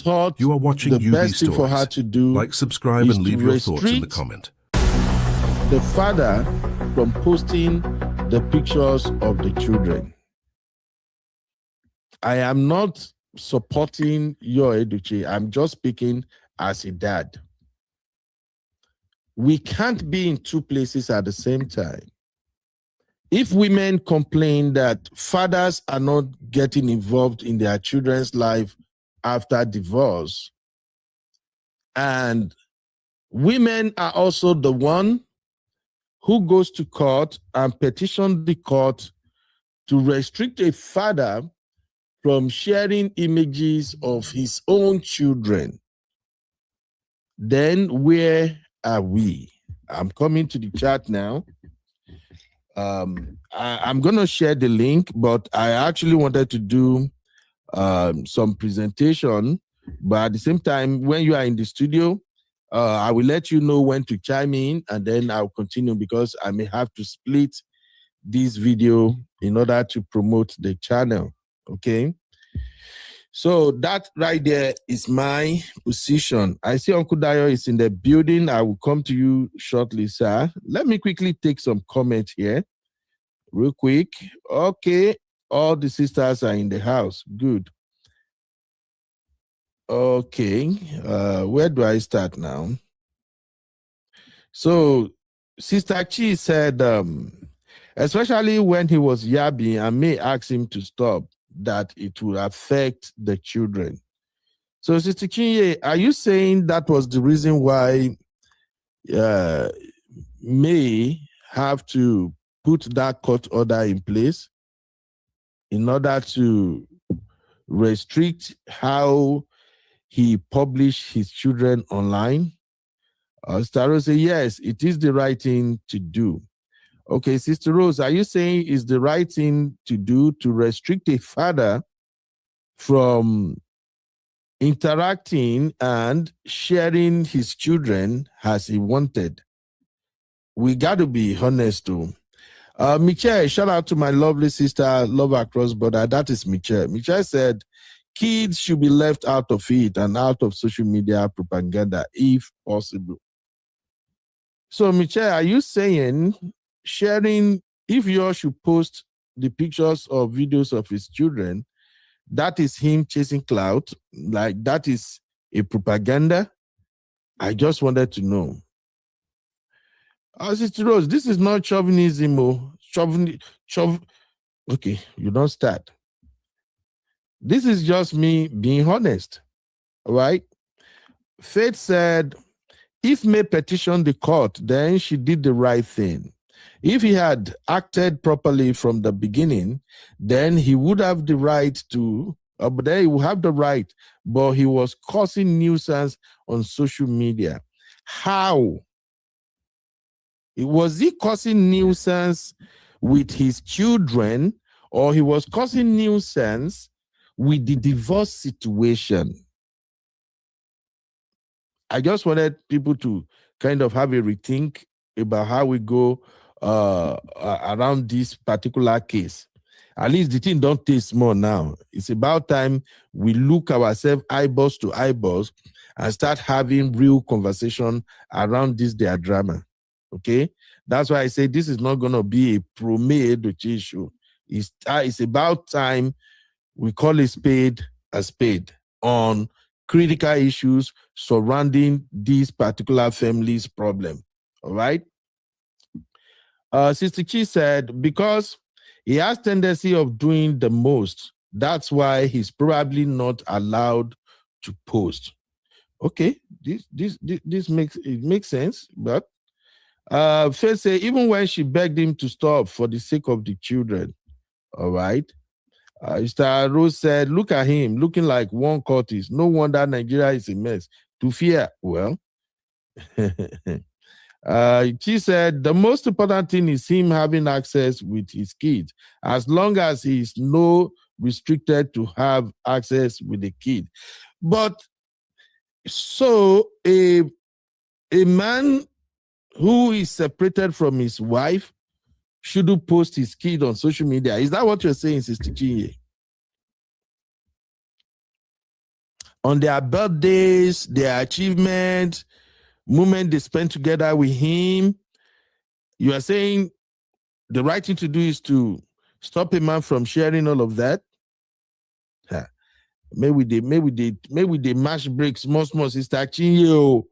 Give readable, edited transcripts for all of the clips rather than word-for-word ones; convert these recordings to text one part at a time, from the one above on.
thought You are watching the UB best thing for her Stories. to do Like, subscribe, is and leave to your thoughts in the restrict comment. the father from posting the pictures of the children. I am not supporting your Edochie. I'm just speaking as a dad. We can't be in two places at the same time. If women complain that fathers are not getting involved in their children's life after divorce, and women are also the one who goes to court and petition the court to restrict a father from sharing images of his own children, then where are we? I'm coming to the chat now. I'm going to share the link, but I actually wanted to do some presentation. But at the same time, when you are in the studio, I will let you know when to chime in, and then I'll continue because I may have to split this video in order to promote the channel. Okay. So that right there is my position. I see Uncle Dayo is in the building. I will come to you shortly, sir. Let me quickly take some comments here real quick. Okay. All the sisters are in the house. Good. Okay. Where do I start now? So Sister Chi said, especially when he was yabbing, I may ask him to stop, that it will affect the children. So, Sister Chinye, are you saying that was the reason why May have to put that court order in place in order to restrict how he published his children online? Sister Rose said, yes, it is the right thing to do. Okay, Sister Rose, are you saying it's the right thing to do to restrict a father from interacting and sharing his children as he wanted? We got to be honest too. Michelle, shout out to my lovely sister, Love Across Border. That is Michelle. Michelle said, kids should be left out of it and out of social media propaganda if possible. So, Michelle, are you saying sharing, if you should post the pictures or videos of his children, that is him chasing clout, like that is a propaganda? I just wanted to know. Sister Rose, this is not chauvinism. Okay, you don't start. This is just me being honest, all right? Faith said, if May petitioned the court, then she did the right thing. If he had acted properly from the beginning, then he would have the right to, but then he would have the right, but he was causing nuisance on social media. How? Was he causing nuisance with his children, or he was causing nuisance with the divorce situation? I just wanted people to kind of have a rethink about how we go around this particular case. At least the thing don't taste more now. It's about time we look ourselves eyeballs to eyeballs and start having real conversation around this their drama. Okay? That's why I say this is not going to be a pro-May Edochie issue. It's about time we call a spade on critical issues surrounding this particular family's problem. All right? Sister Chi said, because he has tendency of doing the most, that's why he's probably not allowed to post. Okay, this makes sense, but Faith say, even when she begged him to stop for the sake of the children. All right. Mr. Rose said, look at him, looking like one Curtis. No wonder Nigeria is a mess. To fear, well. She said, the most important thing is him having access with his kids, as long as he's no restricted to have access with the kid. But so a man who is separated from his wife shouldn't post his kid on social media. Is that what you're saying, Sister Chinye? on their birthdays, their achievements, moment they spend together with him. You are saying the right thing to do is to stop a man from sharing all of that. Maybe they mash breaks small sister Chinyo.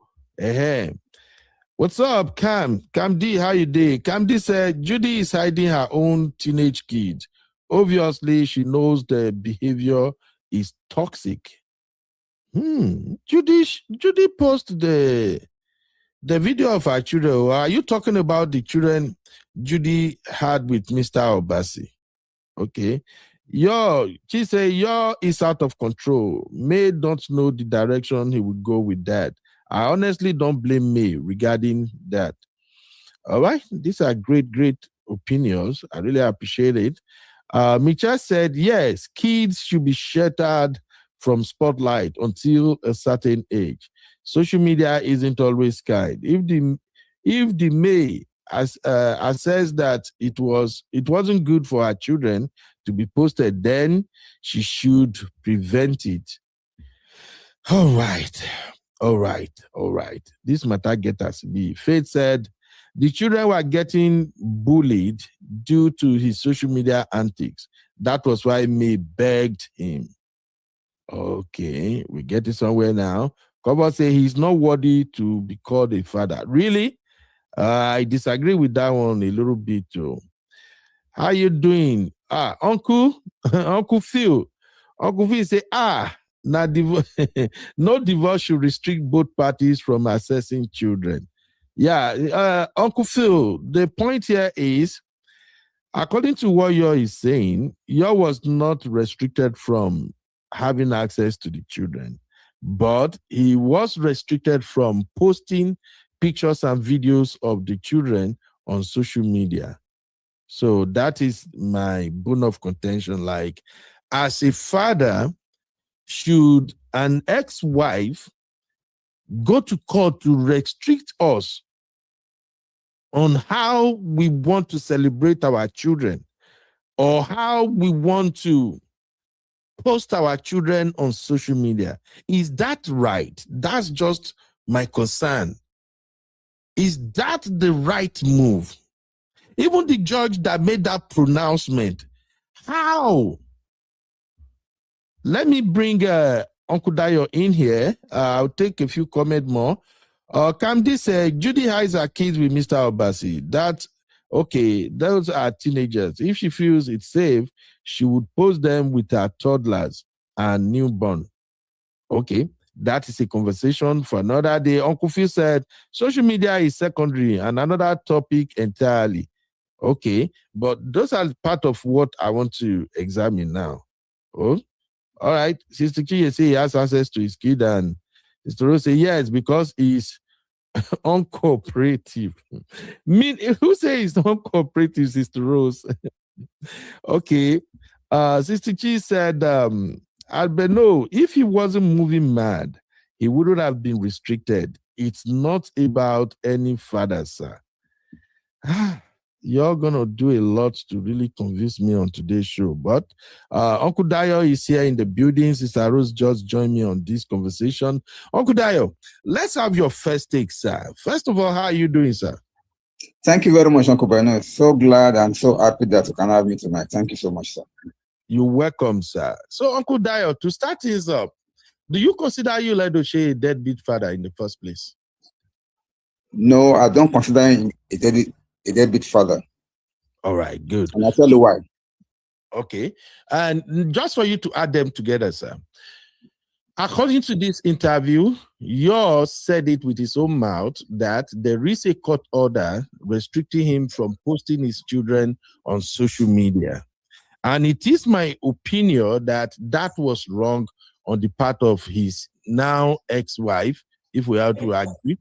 What's up, Cam? Cam D, how you doing? Cam D said Judy is hiding her own teenage kid. Obviously, she knows the behavior is toxic. Judy posted the video of her children. Are you talking about the children Judy had with Mr. Obasi? Okay. She said, is out of control. May don't know the direction he would go with that. I honestly don't blame May regarding that. All right. These are great opinions. I really appreciate it. Micha said, yes, kids should be sheltered from spotlight until a certain age. Social media isn't always kind. If the May says that it wasn't good for her children to be posted, then she should prevent it. All right. This matter get us be. Faith said the children were getting bullied due to his social media antics. That was why May begged him. Okay, we get it somewhere now. Cover say he's not worthy to be called a father. Really? I disagree with that one a little bit too. How you doing? Uncle Phil. Uncle Phil say, no divorce should restrict both parties from accessing children. Yeah, Uncle Phil, the point here is, according to what Yor is saying, Yor was not restricted from having access to the children, but he was restricted from posting pictures and videos of the children on social media. So that is my bone of contention. Like, as a father, should an ex-wife go to court to restrict us on how we want to celebrate our children or how we want to post our children on social media? Is that right? That's just my concern. Is that the right move? Even the judge that made that pronouncement, how? Let me bring Uncle Dayo in here. I'll take a few comments more. Kamdi said, Judy hides her kids with Mr. Obasi. That's okay. Those are teenagers. If she feels it's safe, she would post them with her toddlers and newborn. Okay, that is a conversation for another day. Uncle Phil said, social media is secondary and another topic entirely. Okay, but those are part of what I want to examine now. Oh, all right. Sister Chiye say he has access to his kid, and Sister Rose say yes, because he's uncooperative. Who says he's uncooperative, Sister Rose? Okay. Sister Chi said, Albino, if he wasn't moving mad, he wouldn't have been restricted. It's not about any father, sir. You're going to do a lot to really convince me on today's show. But Uncle Dayo is here in the building. Sister Rose just joined me on this conversation. Uncle Dayo, let's have your first take, sir. First of all, how are you doing, sir? Thank you very much, Uncle Bernard. So glad and so happy that you can have me tonight. Thank you so much, sir. You're welcome, sir. So, Uncle Dayo, to start things up, do you consider you Edochie a deadbeat father in the first place? No, I don't consider him a deadbeat father. All right, good. And I'll tell you why. Okay. And just for you to add them together, sir. According to this interview, Yor said it with his own mouth that there is a court order restricting him from posting his children on social media. And it is my opinion that that was wrong on the part of his now ex-wife, if we have to agree.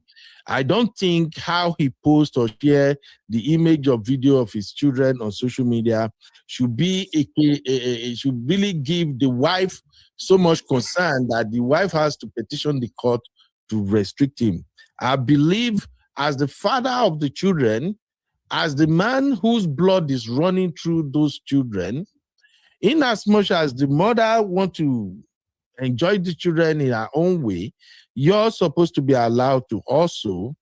I don't think how he posts or share the image or video of his children on social media should be should really give the wife so much concern that the wife has to petition the court to restrict him. I believe, as the father of the children, as the man whose blood is running through those children, in as much as the mother want to enjoy the children in our own way, you're supposed to be allowed to also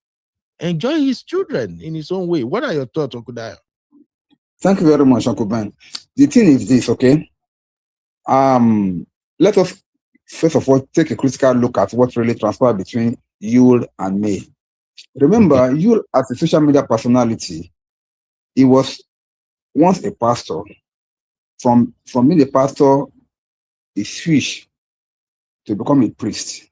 enjoy his children in his own way. What are your thoughts, Uncle Dayo? Thank you very much, Uncle Ben. The thing is this, okay? Let us first of all take a critical look at what really transpired between Yul and May. Okay. Remember, Yul, as a social media personality, he was once a pastor. From being a pastor, he switched to become a priest.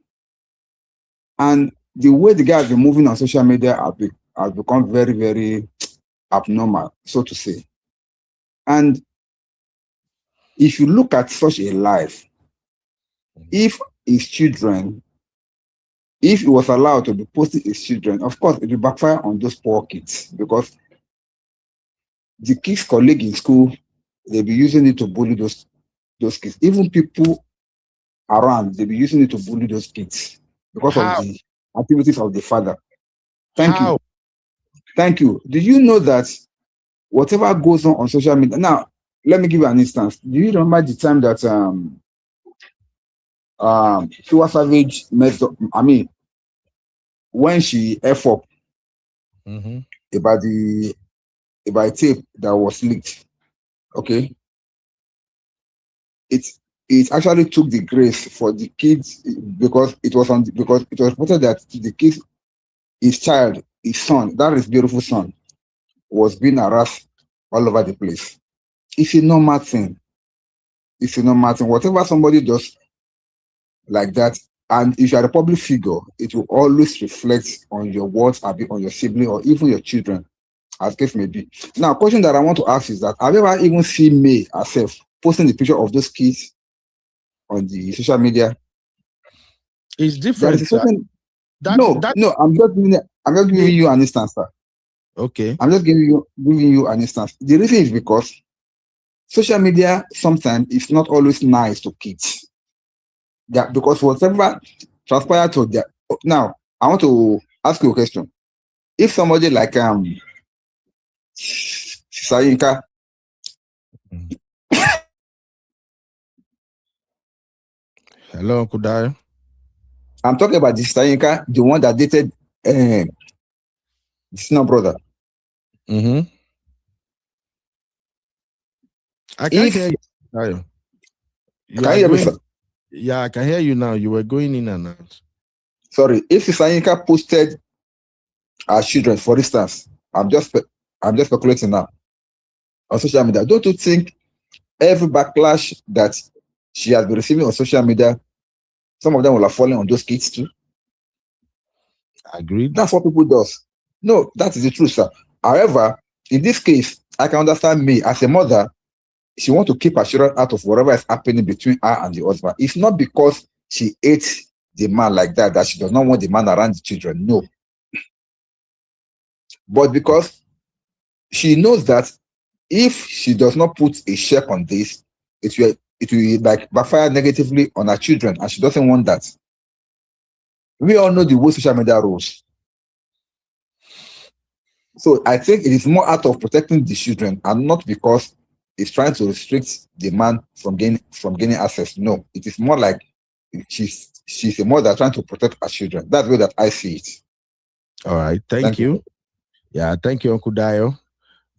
And the way the guy has been moving on social media has become very, very abnormal, so to say. And if you look at such a life, if his children, if he was allowed to be posting his children, of course, it will backfire on those poor kids because the kids' colleague in school, they'll be using it to bully those kids. Even people around, they'll be using it to bully those kids because of How? the activities of the father. Thank How? you. Thank you. Do you know that whatever goes on social media? Now, let me give you an instance. Do you remember the time that Tiwa Savage messed up? I mean, when she F up Mm-hmm. about the about a tape that was leaked, okay, it it actually took the grace for the kids because because it was reported that the kids, his child, his son, that is beautiful son, was being harassed all over the place. It's a normal thing. It's a normal thing. Whatever somebody does like that, and if you are a public figure, it will always reflect on your words, on your sibling, or even your children, as case may be. Now, question that I want to ask is that have you ever even seen May herself posting the picture of those kids on the social media? It's There is a different. certain That no, that no. I'm just giving May. you an instance, sir. Okay. I'm just giving you an instance. The reason is because social media sometimes is not always nice to kids. Yeah, because whatever transpired to their now, I want to ask you a question. If somebody like Sayinka, Hello, Uncle Dayo. I'm talking about this Sayinka, the one that dated the senior brother. Mm-hmm. I can't hear If you, Dayo. You can are you hear me, going. sir? Yeah, I can hear you now. You were going in and out. Sorry, if Sayinka posted her children, for instance, I'm just speculating now on social media. Don't you think every backlash that she has been receiving on social media, some of them will have fallen on those kids too? Agreed. That's what people does. No, that is the truth, sir. However, in this case, I can understand me as a mother. She want to keep her children out of whatever is happening between her and the husband. It's not because she hates the man like that she does not want the man around the children. No, but because she knows that if she does not put a check on this, it will like backfire negatively on her children, and she doesn't want that. We all know the way social media rules. So I think it is more out of protecting the children and not because it's trying to restrict the man from gaining access. No, it is more like she's a mother trying to protect her children. That's the way that I see it. All right. Thank Thank you. you. Yeah, thank you, Uncle Dayo.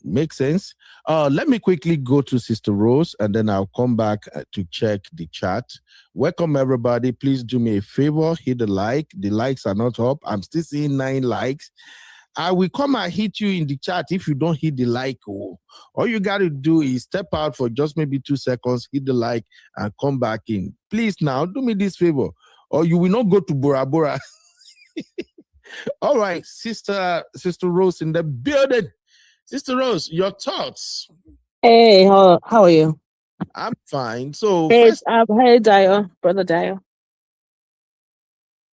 Makes sense. Let me quickly go to Sister Rose and then I'll come back to check the chat. Welcome, everybody. Please do me a favor, hit the like. The likes are not up. I'm still seeing 9 likes. I will come and hit you in the chat if you don't hit the like. Oh. All you got to do is step out for just maybe 2 seconds, hit the like, and come back in. Please now, do me this favor, or you will not go to Bora Bora. All right, Sister Rose in the building. Sister Rose, your thoughts? Hey, how are you? I'm fine. So Hey, first, hey, Dio, brother Dio.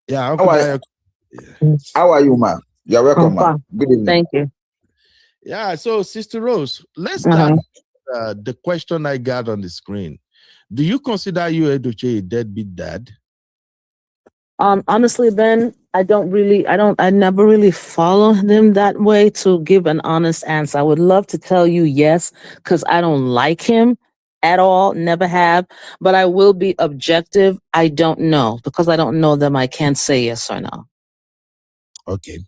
yeah, How Uncle are, Dayo. how are you, man? You're I'm welcome, man. fine. Good evening. Thank you. Yeah, so Sister Rose, let's start Uh-huh. the question I got on the screen. Do you consider you Edochie a deadbeat dad? Honestly, Ben, I never really follow them that way to give an honest answer. I would love to tell you yes, because I don't like him. at all, never have. But I will be objective. I don't know. Because I don't know them, I can't say yes or no. Okay.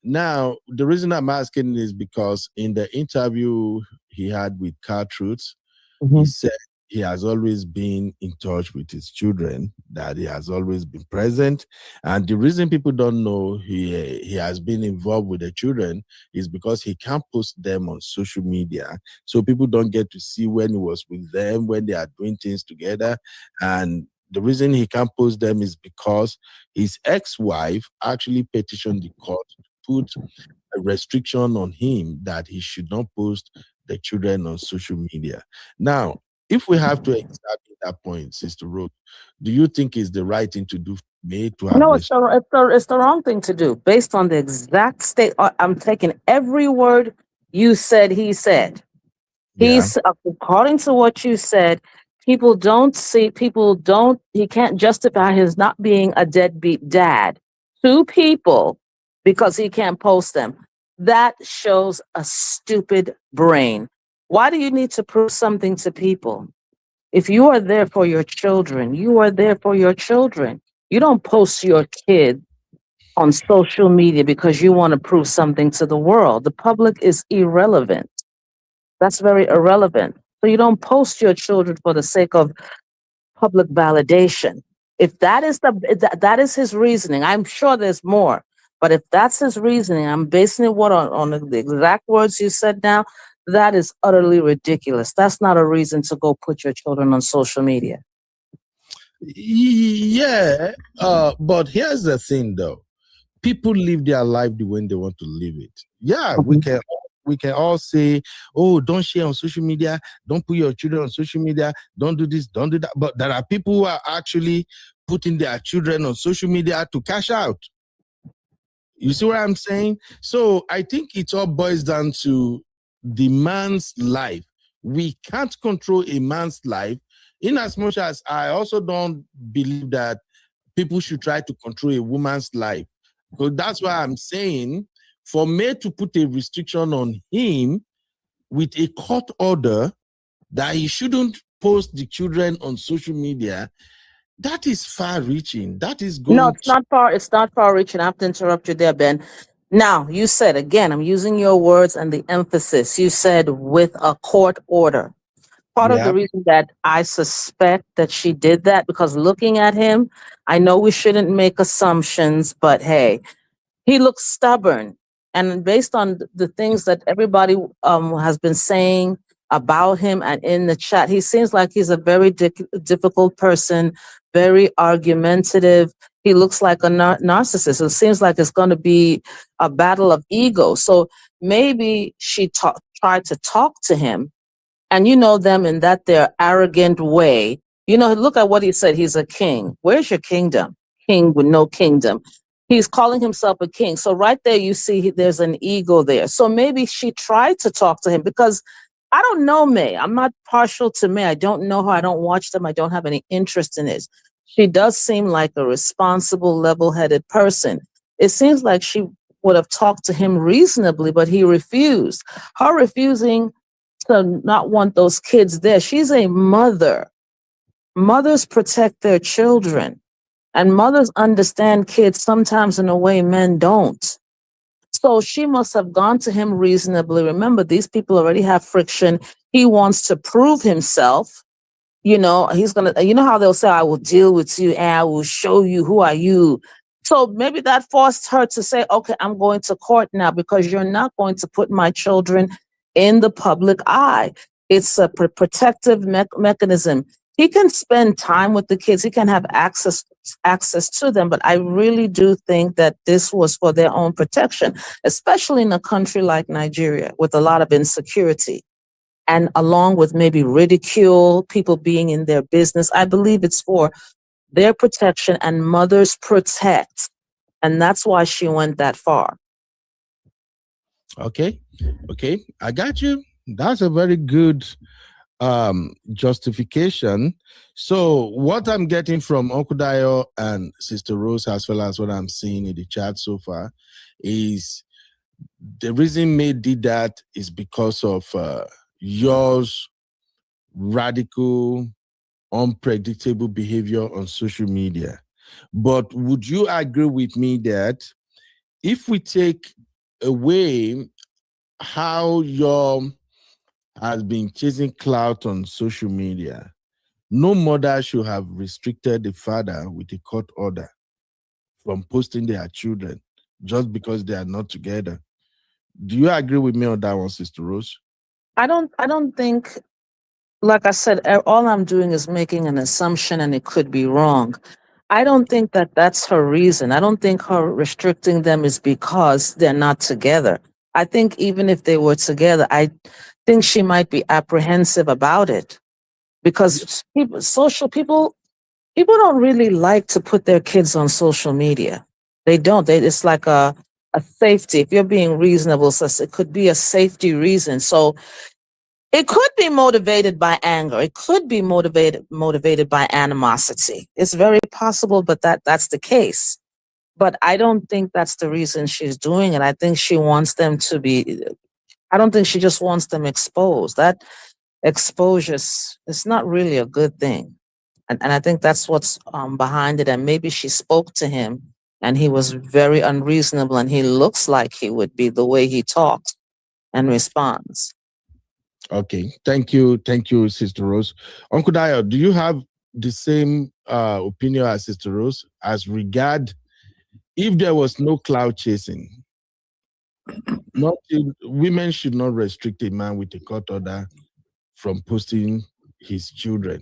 Now, the reason I'm asking is because in the interview he had with Car Truth, he Mhm. said he has always been in touch with his children, that he has always been present. And the reason people don't know he has been involved with the children is because he can't post them on social media. So people don't get to see when he was with them, when they are doing things together. And the reason he can't post them is because his ex-wife actually petitioned the court to put a restriction on him that he should not post the children on social media. Now, if we have to examine that point, Sister Rose, do you think it's the right thing to do for me to have No, it's the wrong thing to do based on the exact state. I'm taking every word you said, he said. Yeah, According to what you said, he can't justify his not being a deadbeat dad to people because he can't post them. That shows a stupid brain. Why do you need to prove something to people? If you are there for your children, you are there for your children. You don't post your kid on social media because you want to prove something to the world. The public is irrelevant. That's very irrelevant. So you don't post your children for the sake of public validation. If that is that is his reasoning, I'm sure there's more. But if that's his reasoning, I'm basing it on the exact words you said now. That is utterly ridiculous. That's not a reason to go put your children on social media. yeah. But here's the thing, though. People live their life the way they want to live it. Yeah, Mhm. we can all say, oh, don't share on social media, don't put your children on social media, don't do this, don't do that. But there are people who are actually putting their children on social media to cash out. You see what I'm saying? So I think it all boils down to the man's life. We can't control a man's life, in as much as I also don't believe that people should try to control a woman's life. So that's why I'm saying for me to put a restriction on him with a court order that he shouldn't post the children on social media, that is far reaching. That is No, going it's not far. It's not far reaching. I have to interrupt you there, Ben. Now, you said again, I'm using your words and the emphasis. You said with a court order. Part of yeah. the reason that I suspect that she did that, because looking at him, I know we shouldn't make assumptions, but hey, he looks stubborn. And based on the things that everybody has been saying about him and in the chat, he seems like he's a very difficult person, very argumentative. He looks like a narcissist. It seems like it's going to be a battle of ego. So maybe she tried to talk to him, and you know them in that their arrogant way. You know, look at what he said. He's a king. Where's your kingdom? King with no kingdom. He's calling himself a king. So right there, you see there's an ego there. So maybe she tried to talk to him, because I don't know May. I'm not partial to May. I don't know her. I don't watch them. I don't have any interest in it. She does seem like a responsible, level-headed person. It seems like she would have talked to him reasonably, but he refused. Her refusing to not want those kids there. She's a mother. Mothers protect their children, and mothers understand kids sometimes in a way men don't. So she must have gone to him reasonably. Remember, these people already have friction. He wants to prove himself. You know, he's gonna, you know how they'll say, I will deal with you and I will show you who are you. So maybe that forced her to say, okay, I'm going to court now because you're not going to put my children in the public eye. It's a protective mechanism. He can spend time with the kids. He can have access to them, but I really do think that this was for their own protection, especially in a country like Nigeria with a lot of insecurity, and along with maybe ridicule, people being in their business. I believe it's for their protection, and mothers protect. And that's why she went that far. Okay. Okay. I got you. That's a very good justification. So what I'm getting from Uncle Dio and Sister Rose, as well as what I'm seeing in the chat so far, is the reason May did that is because of yours radical, unpredictable behavior on social media. But would you agree with me that if we take away how your has been chasing clout on social media, no mother should have restricted the father with a court order from posting their children just because they are not together? Do you agree with me on that one, Sister Rose? I don't think, like I said, all I'm doing is making an assumption and it could be wrong. I don't think that that's her reason. I don't think her restricting them is because they're not together. I think even if they were together, I think she might be apprehensive about it because people don't really like to put their kids on social media. They don't. It's like a safety. If you're being reasonable, so it could be a safety reason. So it could be motivated by anger. It could be motivated by animosity. It's very possible, but that's the case. But I don't think that's the reason she's doing it. I think she wants them to be. I don't think she just wants them exposed. That exposure is not really a good thing, and I think that's what's behind it. And maybe she spoke to him, and he was very unreasonable, and he looks like he would be the way he talks and responds. Okay, thank you, Sister Rose. Uncle Dio, do you have the same opinion as Sister Rose as regard if there was no cloud chasing? Women should not restrict a man with a court order from posting his children.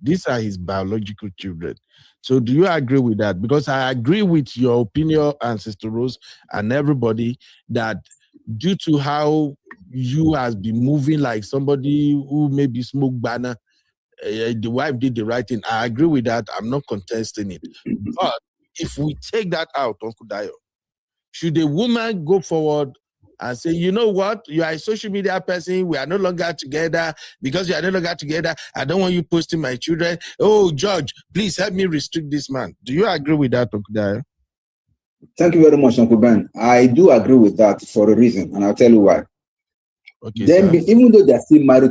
These are his biological children. So do you agree with that? Because I agree with your opinion and Sister Rose and everybody that due to how you has been moving like somebody who maybe smoke banner, the wife did the right thing. I agree with that. I'm not contesting it. But if we take that out, Uncle Dio, should a woman go forward and say, you know what, you are a social media person, we are no longer together, because you are no longer together, I don't want you posting my children. Oh, Judge, please help me restrict this man. Do you agree with that, Uncle Dio? Thank you very much, Uncle Ben. I do agree with that for a reason, and I'll tell you why. Okay, then, even though they're still married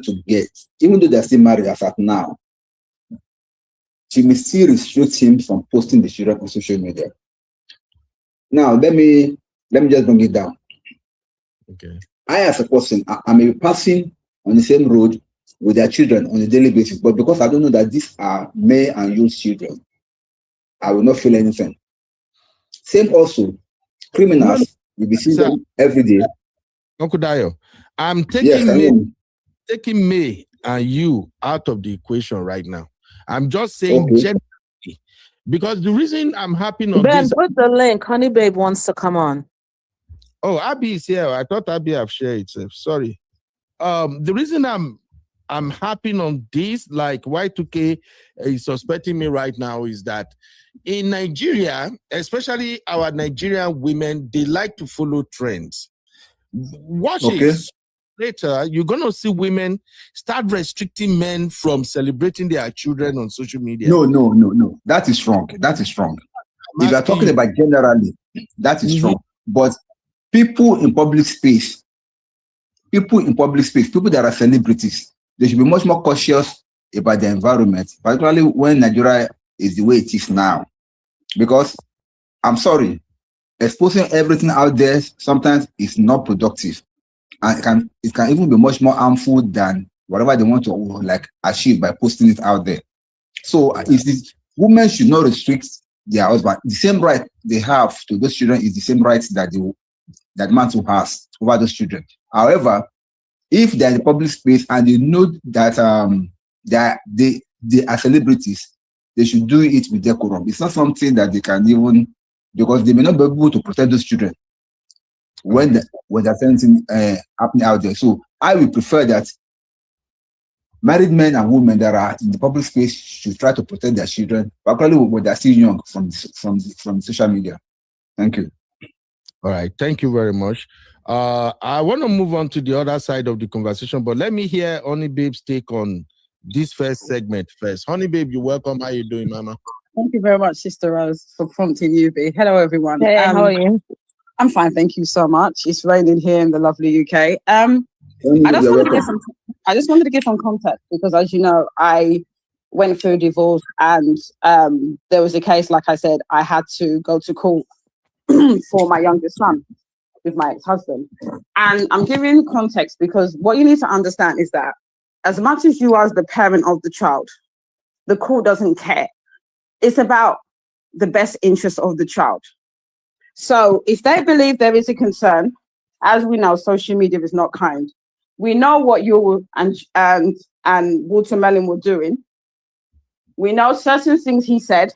as at now, she may still restrict him from posting the children on social media. Now, let me just bring it down. Okay. I, as a person, I may be passing on the same road with their children on a daily basis, but because I don't know that these are male and youth children, I will not feel anything. Same also, criminals will be seeing them every day. Uncle Dio, I'm taking me and you out of the equation right now. I'm just saying generally, because the reason I'm happy on Ben, this. put the link. Honey Babe wants to come on. Oh, Abby is here. I thought Abby have shared itself. Sorry. The reason I'm happy on this, like Y2K is suspecting me right now, is that in Nigeria, especially our Nigerian women, they like to follow trends. Watch it. Later, you're going to see women start restricting men from celebrating their children on social media. No. That is wrong. If you're talking about generally, that is wrong. But people in public space, people that are celebrities, they should be much more cautious about the environment, particularly when Nigeria is the way it is now. Because, I'm sorry, exposing everything out there sometimes is not productive. And it can even be much more harmful than whatever they want to achieve by posting it out there. So women should not restrict their husband. The same right they have to those children is the same rights that man who has over those children. However, if they're in the public space and they know that they are celebrities, they should do it with decorum. It's not something that they can even, because they may not be able to protect those children when there's something happening out there. So I would prefer that married men and women that are in the public space should try to protect their children, particularly when they're still young, from social media. Thank you. All right, thank you very much. I want to move on to the other side of the conversation, but let me hear Honey Babe's take on this first segment first. Honey Babe, you're welcome. How you doing, Mama? Thank you very much, Sister Rose, for prompting you. Hello, everyone. Hey, how are you? I'm fine, thank you so much. It's raining here in the lovely UK. I just You're wanted to give welcome. I just wanted to give some context because, as you know, I went through a divorce, and there was a case, like I said, I had to go to court for my youngest son with my ex-husband. And I'm giving context because what you need to understand is that as much as you are the parent of the child, the court doesn't care. It's about the best interest of the child. So if they believe there is a concern, as we know, social media is not kind. We know what you and Watermelon were doing. We know certain things he said.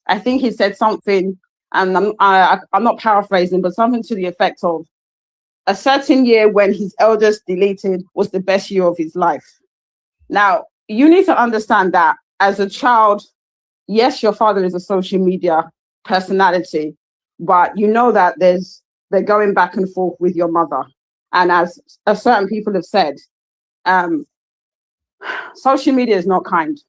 I think he said something, and I'm not paraphrasing, but something to the effect of a certain year when his eldest deleted was the best year of his life. Now, you need to understand that as a child, yes, your father is a social media personality, but you know that they're going back and forth with your mother. And as certain people have said, social media is not kind.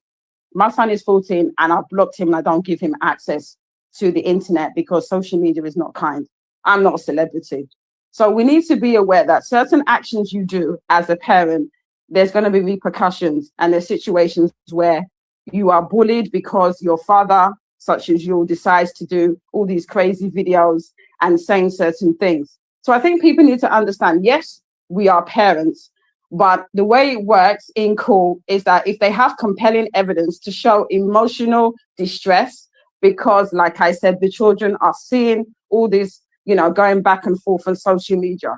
My son is 14 and I've blocked him and I don't give him access to the internet because social media is not kind. I'm not a celebrity. So we need to be aware that certain actions you do as a parent, there's going to be repercussions, and there's situations where you are bullied because your father, such as you, decides to do all these crazy videos and saying certain things. So I think people need to understand, yes, we are parents, but the way it works in court is that if they have compelling evidence to show emotional distress, because like I said, the children are seeing all this, going back and forth on social media.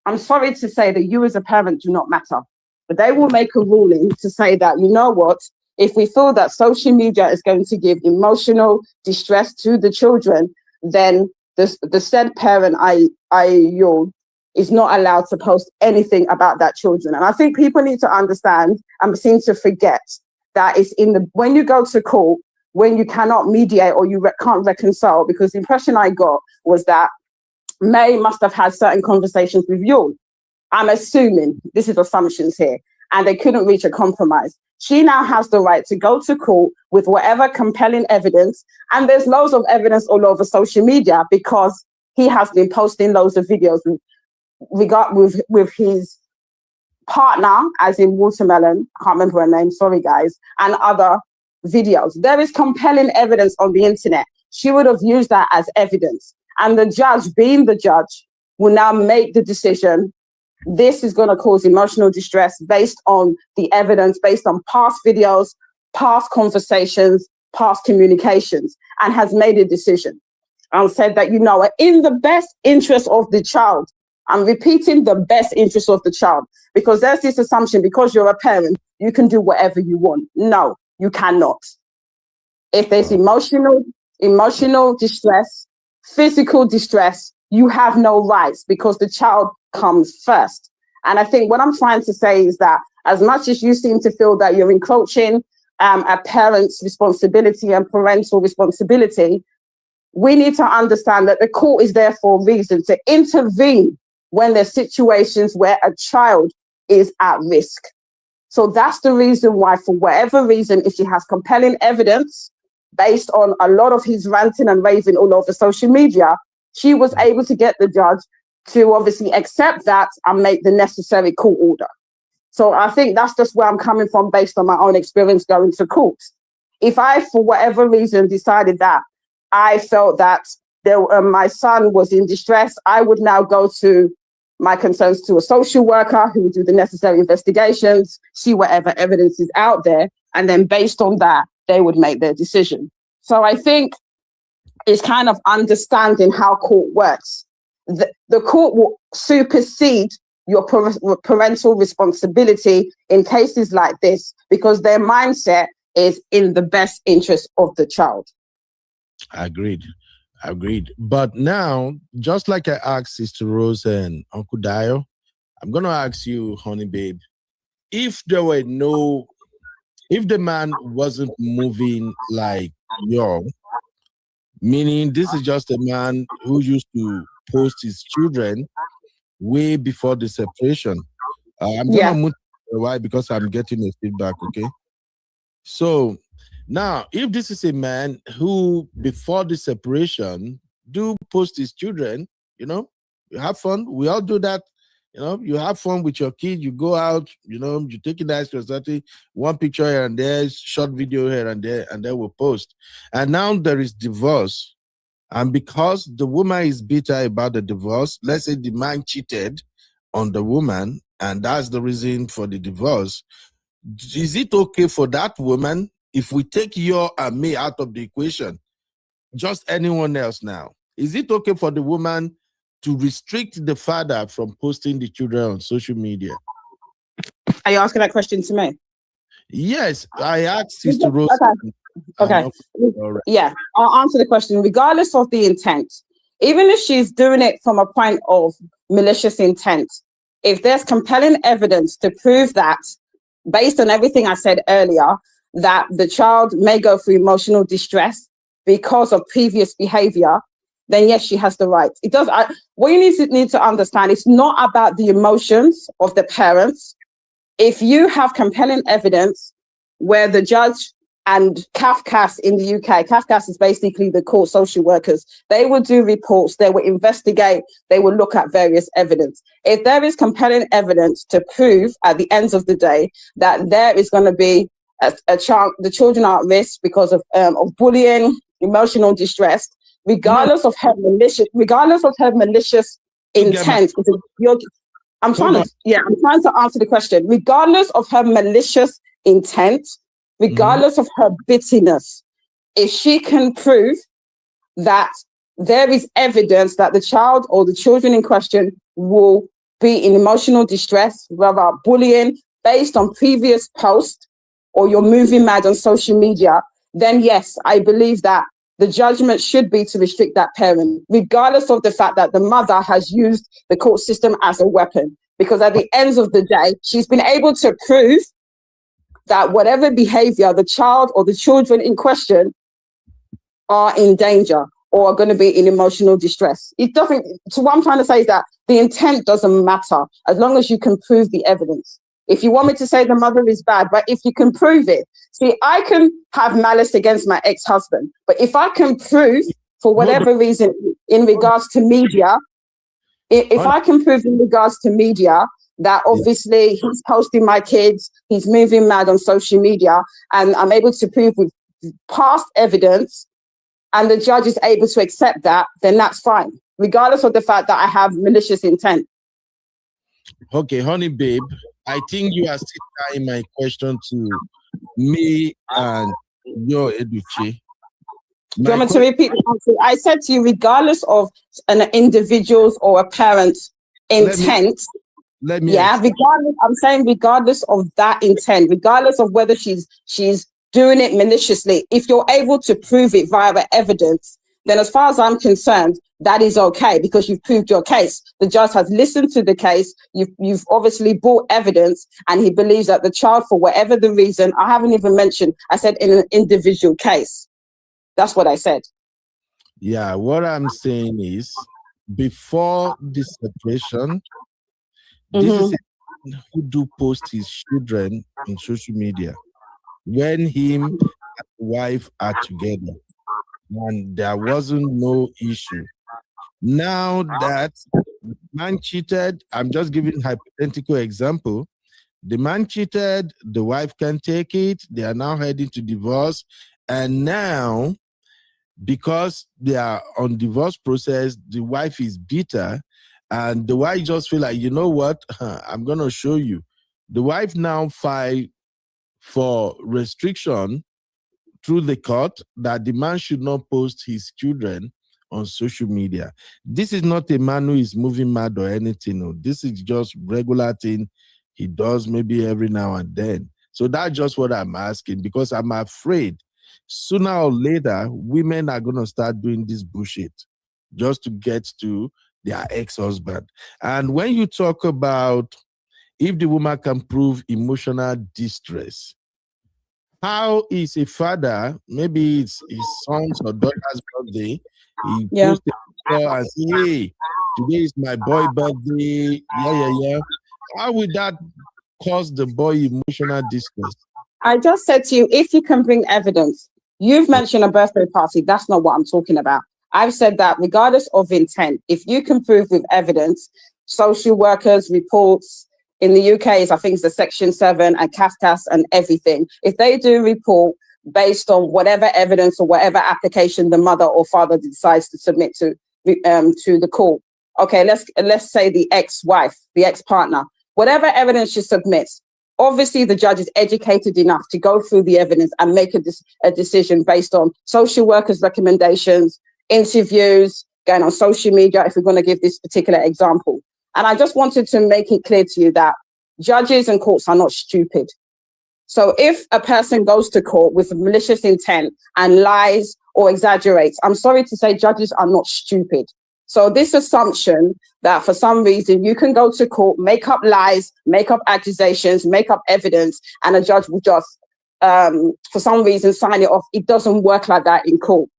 I'm sorry to say that you as a parent do not matter, but they will make a ruling to say that, you know what, if we feel that social media is going to give emotional distress to the children, then the said parent, you, is not allowed to post anything about that children. And I think people need to understand and seem to forget that it's when you go to court, when you cannot mediate or you can't reconcile, because the impression I got was that May must have had certain conversations with you. I'm assuming, this is assumptions here, and they couldn't reach a compromise. She now has the right to go to court with whatever compelling evidence, and there's loads of evidence all over social media because he has been posting loads of videos with his partner, as in Watermelon, I can't remember her name, sorry guys, and other videos. There is compelling evidence on the internet. She would have used that as evidence. And the judge, being the judge, will now make the decision. This is going to cause emotional distress based on the evidence, based on past videos, past conversations, past communications, and has made a decision and said that, in the best interest of the child. I'm repeating, the best interest of the child, because there's this assumption, because you're a parent, you can do whatever you want. No, you cannot. If there's emotional distress, physical distress, you have no rights because the child comes first. And I think what I'm trying to say is that as much as you seem to feel that you're encroaching a parent's responsibility and parental responsibility, we need to understand that the court is there for a reason, to intervene when there's situations where a child is at risk. So that's the reason why, for whatever reason, if she has compelling evidence based on a lot of his ranting and raving all over social media, she was able to get the judge to obviously accept that and make the necessary court order. So I think that's just where I'm coming from based on my own experience going to court. If I, for whatever reason, decided that I felt that my son was in distress, I would now go to my concerns to a social worker who would do the necessary investigations, see whatever evidence is out there, and then based on that, they would make their decision. So I think it's kind of understanding how court works. The court will supersede your parental responsibility in cases like this because their mindset is in the best interest of the child. Agreed. But now, just like I asked Sister Rose and Uncle Dio, I'm going to ask you, honey babe, if the man wasn't moving like you, meaning this is just a man who used to post his children way before the separation. I'm going to move for a while because I'm getting a feedback, okay? So now, if this is a man who, before the separation, do post his children, you have fun. We all do that You know, you have fun with your kid, you go out, you know, you take it nice, one picture here and there, short video here and there, and then we'll post. And now there is divorce. And because the woman is bitter about the divorce, let's say the man cheated on the woman, and that's the reason for the divorce. Is it okay for that woman, if we take you and me out of the equation, just anyone else now, is it okay for the woman to restrict the father from posting the children on social media? Are you asking that question to me? Yes, I asked Sister Rose. Okay. Yeah, I'll answer the question. Regardless of the intent, even if she's doing it from a point of malicious intent, if there's compelling evidence to prove that, based on everything I said earlier, that the child may go through emotional distress because of previous behavior, then yes, she has the right. It does. What you need to understand, it's not about the emotions of the parents. If you have compelling evidence where the judge and CAFCAS in the UK, CAFCAS is basically the court social workers, they will do reports, they will investigate, they will look at various evidence. If there is compelling evidence to prove at the end of the day that there is going to be a child, the children are at risk because of bullying, emotional distress, regardless of her malicious intent. I'm trying to answer the question. Regardless of her malicious intent, regardless of her bitterness, if she can prove that there is evidence that the child or the children in question will be in emotional distress, whether bullying based on previous posts, or you're moving mad on social media, then yes, I believe that the judgment should be to restrict that parent, regardless of the fact that the mother has used the court system as a weapon. Because at the end of the day, she's been able to prove that whatever behavior the child or the children in question are in danger or are going to be in emotional distress. It doesn't. So what I'm trying to say is that the intent doesn't matter as long as you can prove the evidence. If you want me to say the mother is bad, but if you can prove it, see, I can have malice against my ex-husband, but if I can prove for whatever reason in regards to media, if I can prove in regards to media that obviously he's posting my kids, he's moving mad on social media, and I'm able to prove with past evidence, and the judge is able to accept that, then that's fine, regardless of the fact that I have malicious intent. Okay, honey babe, I think you are still tying my question to me and your Edochie. Do you want me to repeat the answer? I said to you, regardless of an individual's or a parent's intent, regardless, I'm saying regardless of that intent, regardless of whether she's doing it maliciously, if you're able to prove it via the evidence, then as far as I'm concerned, that is okay because you've proved your case. The judge has listened to the case. You've obviously brought evidence, and he believes that the child, for whatever the reason, I haven't even mentioned, I said in an individual case. That's what I said. Yeah, what I'm saying is, before this separation, this is who do post his children on social media when him and the wife are together, and there wasn't no issue. Now that the man cheated, I'm just giving hypothetical example. The man cheated, the wife can take it, they are now heading to divorce, and now because they are on divorce process, the wife is bitter, and the wife just feel like, you know what, I'm gonna show you. The wife now filed for restriction through the court that the man should not post his children on social media. This is not a man who is moving mad or anything. No. This is just regular thing he does maybe every now and then. So that's just what I'm asking, because I'm afraid sooner or later, women are going to start doing this bullshit just to get to their ex-husband. And when you talk about if the woman can prove emotional distress, how is a father, maybe it's his son's or daughter's birthday, he posts a picture and say, hey, today is my boy birthday, how would that cause the boy emotional distress? I just said to you, if you can bring evidence, you've mentioned a birthday party. That's not what I'm talking about. I've said that regardless of intent, if you can prove with evidence social workers reports. In the UK, I think it's the Section 7 and CAFCAS and everything. If they do report based on whatever evidence or whatever application the mother or father decides to submit to the court. Okay, let's say the ex-wife, the ex-partner, whatever evidence she submits, obviously the judge is educated enough to go through the evidence and make a decision based on social workers' recommendations, interviews, going on social media, if we're going to give this particular example. And I just wanted to make it clear to you that judges and courts are not stupid. So if a person goes to court with malicious intent and lies or exaggerates, I'm sorry to say judges are not stupid. So this assumption that for some reason you can go to court, make up lies, make up accusations, make up evidence, and a judge will just, for some reason, sign it off. It doesn't work like that in court.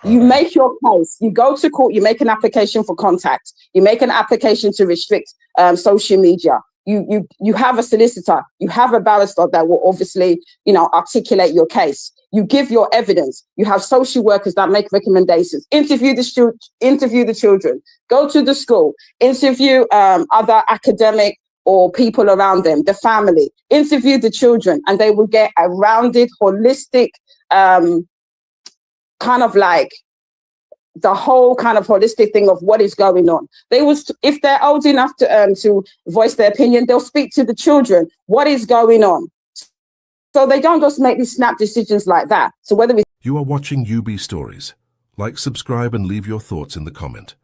You make your case, you go to court, you make an application for contact, you make an application to restrict social media. You have a solicitor, you have a barrister that will obviously, articulate your case. You give your evidence. You have social workers that make recommendations. Interview the children. Go to the school. Interview other academic or people around them, the family. Interview the children, and they will get a rounded, holistic, kind of like the whole kind of holistic thing of what is going on. They will, if they're old enough to voice their opinion, they'll speak to the children. What is going on? So they don't just make these snap decisions like that. So whether You are watching UB Stories. Like, subscribe, and leave your thoughts in the comment.